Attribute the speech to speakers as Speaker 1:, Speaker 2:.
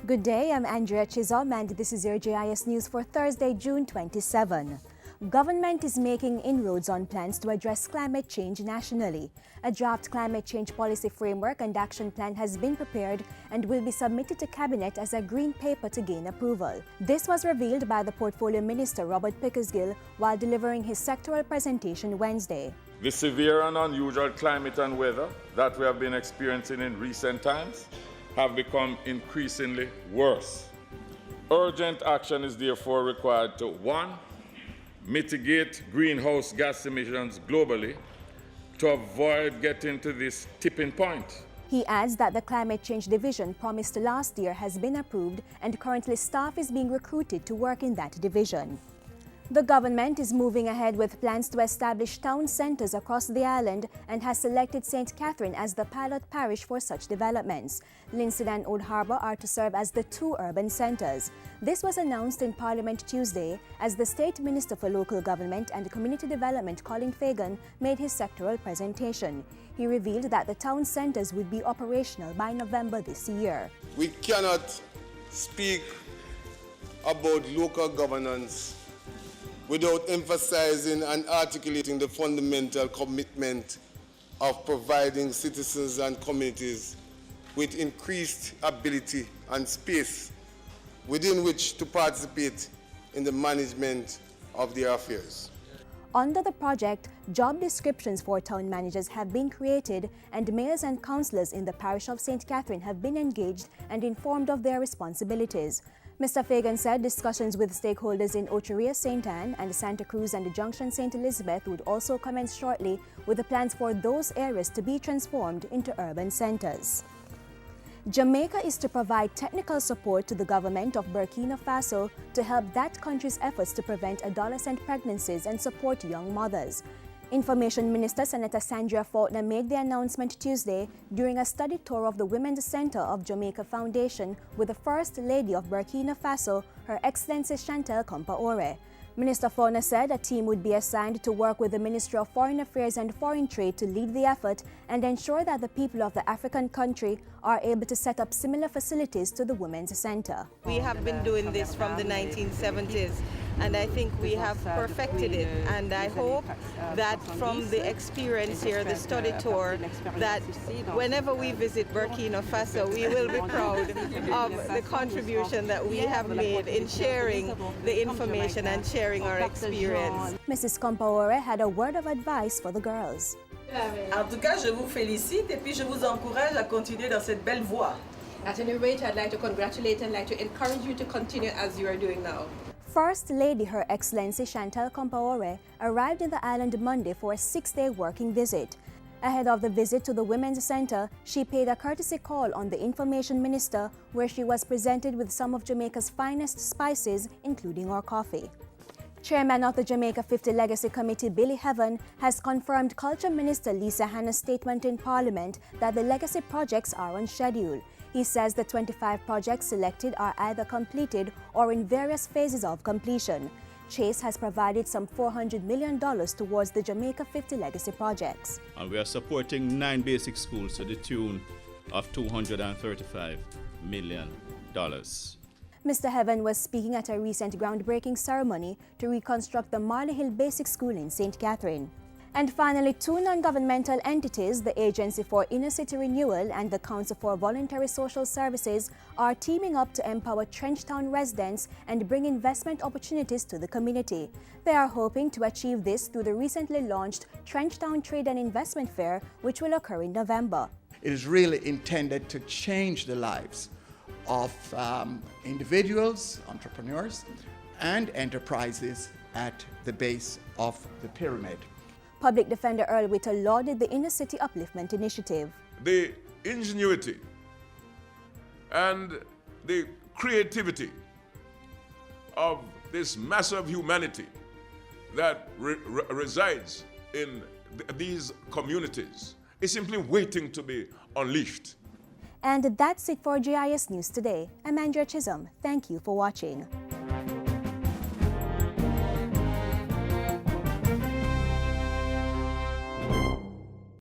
Speaker 1: Good day, I'm Andrea Chisholm and this is your JIS News for Thursday, June 27. Government is making inroads on plans to address climate change nationally. A draft climate change policy framework and action plan has been prepared and will be submitted to Cabinet as a green paper to gain approval. This was revealed by the Portfolio Minister Robert Pickersgill while delivering his sectoral presentation Wednesday.
Speaker 2: The severe and unusual climate and weather that we have been experiencing in recent times have become increasingly worse. Urgent action is therefore required to 1. Mitigate greenhouse gas emissions globally to avoid getting to this tipping point.
Speaker 1: He adds that the Climate Change Division promised last year has been approved and currently staff is being recruited to work in that division. The government is moving ahead with plans to establish town centres across the island and has selected St. Catherine as the pilot parish for such developments. Lincoln and Old Harbour are to serve as the 2 urban centres. This was announced in Parliament Tuesday as the State Minister for Local Government and Community Development, Colin Fagan, made his sectoral presentation. He revealed that the town centres would be operational by November this year.
Speaker 3: We cannot speak about local governance without emphasizing and articulating the fundamental commitment of providing citizens and communities with increased ability and space within which to participate in the management of their affairs.
Speaker 1: Under the project, job descriptions for town managers have been created and mayors and councillors in the parish of St. Catherine have been engaged and informed of their responsibilities. Mr. Fagan said discussions with stakeholders in Ocheria, St. Anne and Santa Cruz and Junction St. Elizabeth would also commence shortly with the plans for those areas to be transformed into urban centres. Jamaica is to provide technical support to the government of Burkina Faso to help that country's efforts to prevent adolescent pregnancies and support young mothers. Information Minister Senator Sandra Faulkner made the announcement Tuesday during a study tour of the Women's Center of Jamaica Foundation with the First Lady of Burkina Faso, Her Excellency Chantal Compaoré. Minister Faulkner said a team would be assigned to work with the Ministry of Foreign Affairs and Foreign Trade to lead the effort and ensure that the people of the African country are able to set up similar facilities to the Women's Center.
Speaker 4: We have been doing this from the 1970s and I think we have perfected it, and I hope that from the experience here, the study tour, that whenever we visit Burkina Faso, we will be proud of the contribution that we have made in sharing the information and sharing our experience.
Speaker 1: Mrs. Compaoré had a word of advice for the girls.
Speaker 5: En tout cas, je vous félicite et puis je vous encourage à continuer dans cette belle voie.
Speaker 6: At any rate, I'd like to congratulate and like to encourage you to continue as you are doing now.
Speaker 1: First Lady Her Excellency Chantal Compaoré arrived in the island Monday for a 6-day working visit. Ahead of the visit to the Women's Center, she paid a courtesy call on the Information Minister, where she was presented with some of Jamaica's finest spices, including our coffee. Chairman of the Jamaica 50 Legacy Committee, Billy Heaven, has confirmed Culture Minister Lisa Hanna's statement in Parliament that the legacy projects are on schedule. He says the 25 projects selected are either completed or in various phases of completion. Chase has provided some $400 million towards the Jamaica 50 legacy projects.
Speaker 7: And we are supporting 9 basic schools to the tune of $235 million.
Speaker 1: Mr. Heaven was speaking at a recent groundbreaking ceremony to reconstruct the Marley Hill Basic School in St. Catherine. And finally, 2 non-governmental entities, the Agency for Inner City Renewal and the Council for Voluntary Social Services, are teaming up to empower Trenchtown residents and bring investment opportunities to the community. They are hoping to achieve this through the recently launched Trenchtown Trade and Investment Fair, which will occur in November.
Speaker 8: It is really intended to change the lives of individuals, entrepreneurs, and enterprises at the base of the pyramid.
Speaker 1: Public Defender Earl Witter lauded the Inner City Upliftment Initiative.
Speaker 2: The ingenuity and the creativity of this mass of humanity that resides in these communities is simply waiting to be unleashed.
Speaker 1: And that's it for GIS News today. I'm Andrea Chisholm. Thank you for watching.